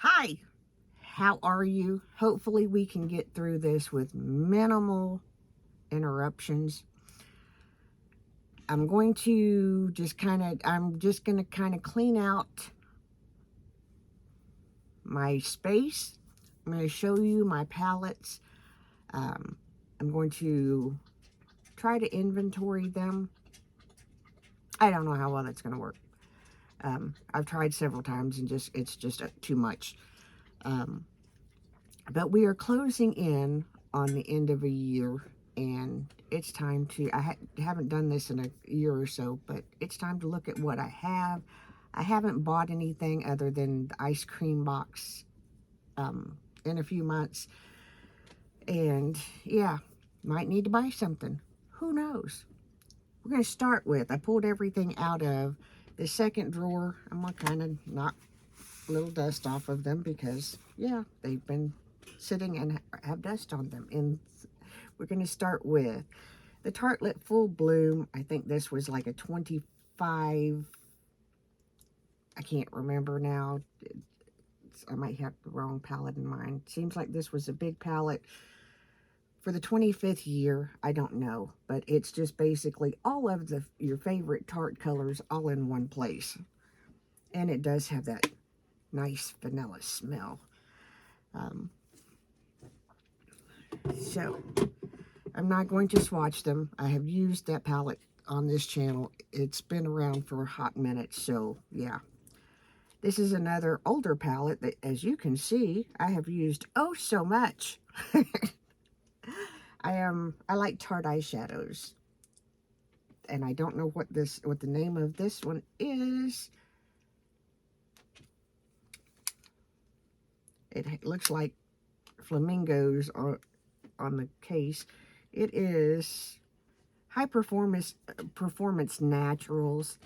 Hi, how are you? Hopefully we can get through this with minimal interruptions. I'm just going to kind of clean out my space. I'm going to show you my palettes. I'm going to try to inventory them. I don't know how well that's going to work. I've tried several times and it's just too much. But we are closing in on the end of a year, and it's time to, haven't done this in a year or so, but it's time to look at what I have. I haven't bought anything other than the ice cream box in a few months. And yeah, might need to buy something. Who knows? We're going to start with, I pulled everything out of the second drawer. I'm going to kind of knock a little dust off of them because, yeah, they've been sitting and have dust on them. And we're going to start with the Tarte Full Bloom. I think this was like a 25. I can't remember now. I might have the wrong palette in mind. Seems like this was a big palette for the 25th year. I don't know, but it's just basically all of your favorite Tarte colors all in one place. And it does have that nice vanilla smell. So I'm not going to swatch them. I have used that palette on this channel. It's been around for a hot minute, so yeah. This is another older palette that, as you can see, I have used oh so much. I like Tarte eyeshadows, and I don't know what the name of this one is. It looks like flamingos on the case. It is High Performance Naturals,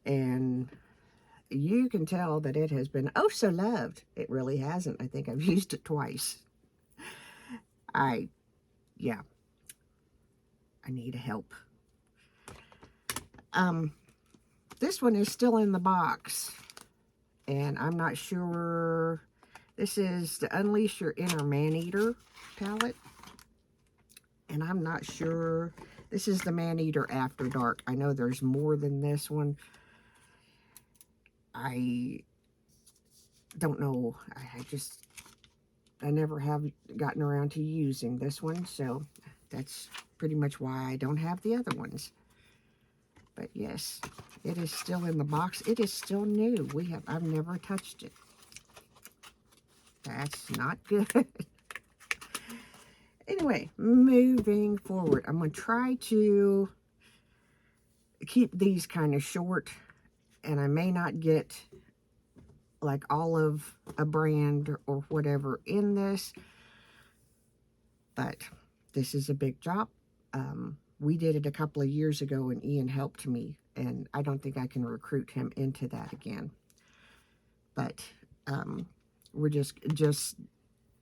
and you can tell that it has been oh so loved. It really hasn't. I think I've used it twice. Yeah, I need help. This one is still in the box, and I'm not sure. This is the Unleash Your Inner Man-Eater palette, and I'm not sure. This is the Man-Eater After Dark. I know there's more than this one. I don't know. I never have gotten around to using this one, so that's pretty much why I don't have the other ones. But yes, it is still in the box. It is still new. I've never touched it. That's not good. Anyway, moving forward, I'm going to try to keep these kind of short, and I may not get like all of a brand or whatever in this, but this is a big job. We did it a couple of years ago, and Ian helped me, and I don't think I can recruit him into that again. But we're just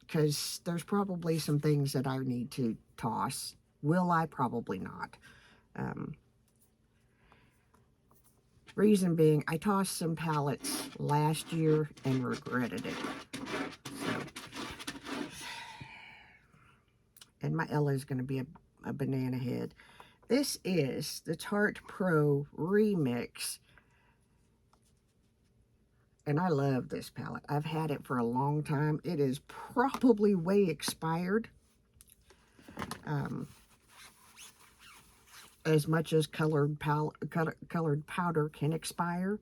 because there's probably some things that I need to toss. Will I? Probably not. Reason being, I tossed some palettes last year and regretted it. So, and my Ella is going to be a banana head. This is the Tarte Pro Remix. And I love this palette. I've had it for a long time. It is probably way expired. As much as colored powder can expire.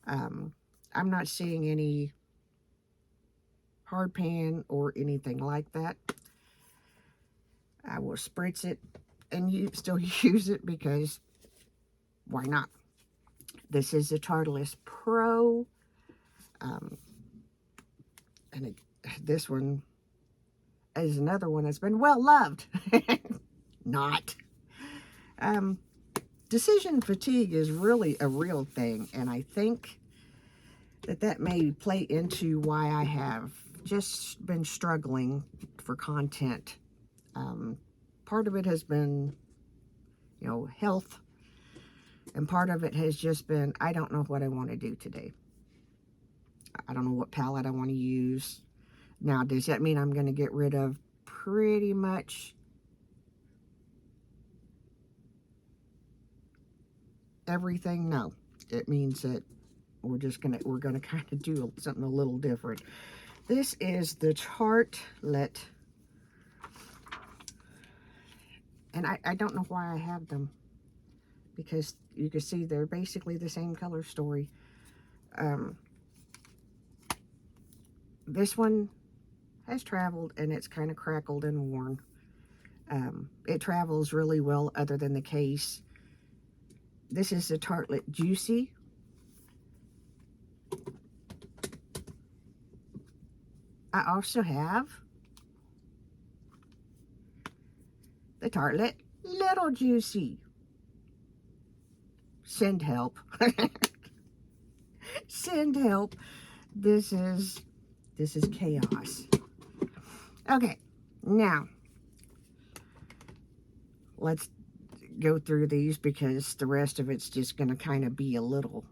I'm not seeing any hard pan or anything like that. I will spritz it and still use it because why not? This is the Tarteless Pro. This one is another one that's been well loved. Not. Decision fatigue is really a real thing, and I think that may play into why I have just been struggling for content. Part of it has been, health, and part of it has just been, I don't know what I want to do today. I don't know what palette I want to use. Now, does that mean I'm going to get rid of pretty much everything? No. It means that we're gonna kind of do something a little different. This is the Tartelette, and I don't know why I have them, because you can see they're basically the same color story. This one has traveled, and it's kind of crackled and worn. It travels really well other than the case. This is the Tartelette Juicy. I also have the Tartelette Little Juicy. Send help. Send help. This is chaos. Okay, now let's go through these, because the rest of it's just going to kind of be a little,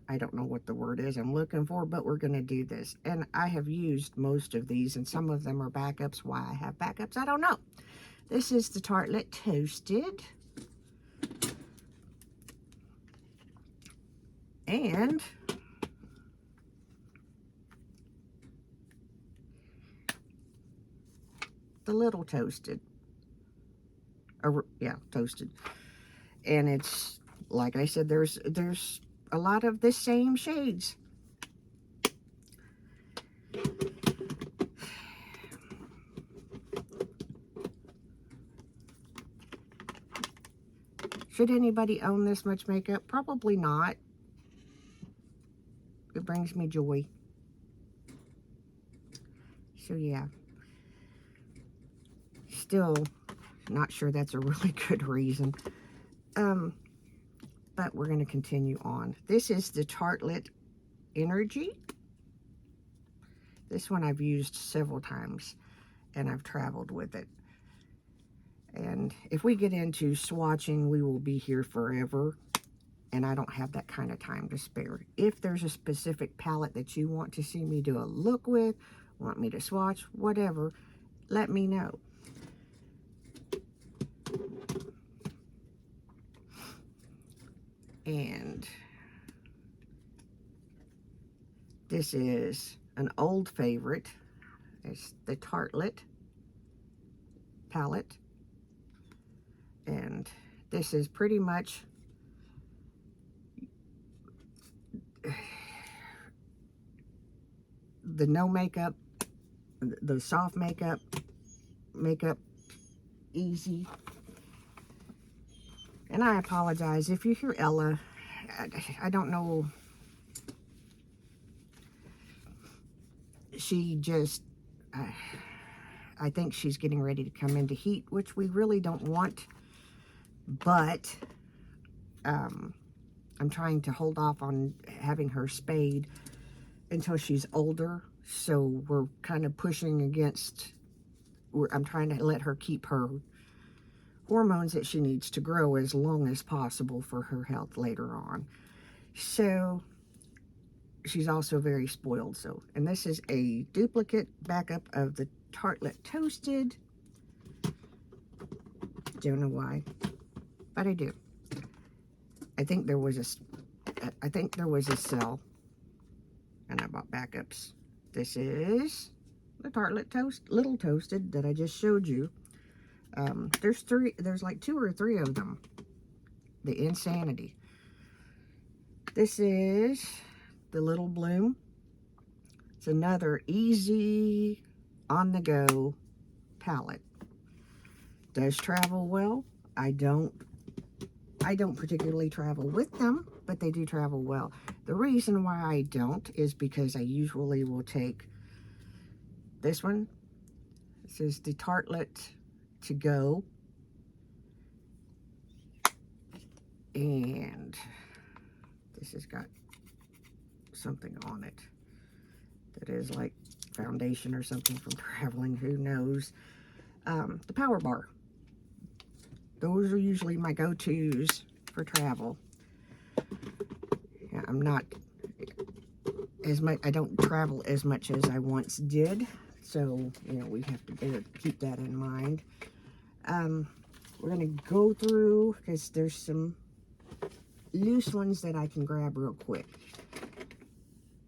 I don't know what the word is I'm looking for, but we're going to do this. And I have used most of these, and some of them are backups. Why I have backups, I don't know. This is the Tartelette Toasted. And the Little Toasted. Yeah, Toasted. And it's, like I said, there's a lot of the same shades. Should anybody own this much makeup? Probably not. It brings me joy. So yeah. Still not sure that's a really good reason. But we're going to continue on. This is the Tartelette Energy. This one I've used several times, and I've traveled with it. And if we get into swatching, we will be here forever, and I don't have that kind of time to spare. If there's a specific palette that you want to see me do a look with, want me to swatch, whatever, let me know. And this is an old favorite. It's the Tartelette palette. And this is pretty much the no makeup, the soft makeup easy. And I apologize if you hear Ella. I don't know. She just, I think she's getting ready to come into heat, which we really don't want. But I'm trying to hold off on having her spayed until she's older. So we're kind of pushing against, I'm trying to let her keep her hormones that she needs to grow as long as possible for her health later on. So she's also very spoiled. So, and this is a duplicate backup of the Tartelette Toasted. Don't know why, but I do. I think there was a sale, and I bought backups. This is the Tartelette Little Toasted that I just showed you. There's like 2 or 3 of them. The Insanity. This is the Little Bloom. It's another easy on the go palette. Does travel well. I don't particularly travel with them, but they do travel well. The reason why I don't is because I usually will take this one. This is the Tartelette To Go. And this has got something on it that is like foundation or something from traveling, who knows. The Power Bar. Those are usually my go-tos for travel. Yeah, I'm not, as much, I don't travel as much as I once did. So, you know, we have to keep that in mind. We're going to go through, because there's some loose ones that I can grab real quick.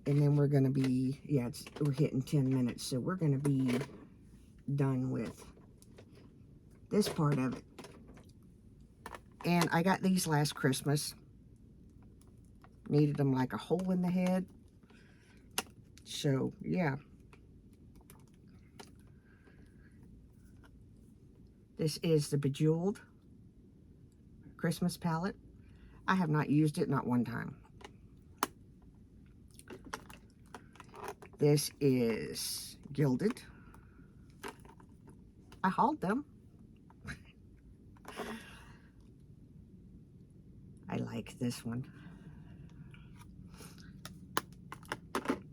And then we're going to be, yeah, we're hitting 10 minutes. So we're going to be done with this part of it. And I got these last Christmas. Needed them like a hole in the head. So, yeah. This is the Bejeweled Christmas palette. I have not used it, not one time. This is Gilded. I hauled them. I like this one.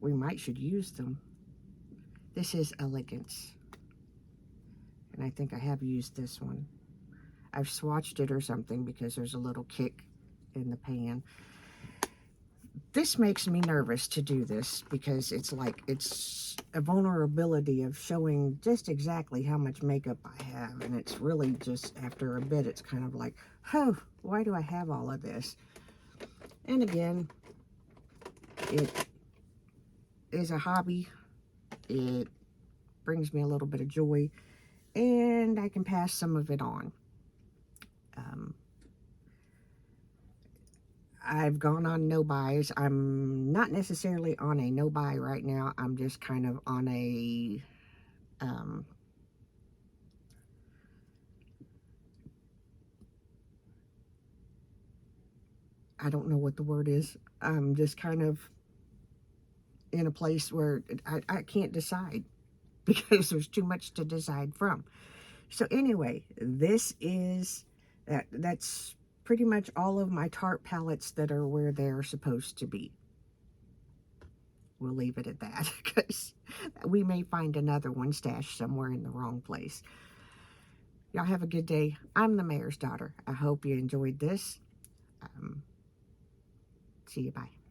We should use them. This is Elegance. And I think I have used this one. I've swatched it or something because there's a little kick in the pan. This makes me nervous to do this because it's like, it's a vulnerability of showing just exactly how much makeup I have. And it's really just, after a bit, it's kind of like, oh, why do I have all of this? And again, it is a hobby. It brings me a little bit of joy, and I can pass some of it on. I've gone on no buys. I'm not necessarily on a no buy right now. I'm just kind of on a I don't know what the word is. I'm just kind of in a place where I can't decide because there's too much to decide from. So anyway, this is that's pretty much all of my Tarte palettes that are where they're supposed to be. We'll leave it at that because we may find another one stashed somewhere in the wrong place. Y'all have a good day. I'm the mayor's daughter. I hope you enjoyed this. See you. Bye.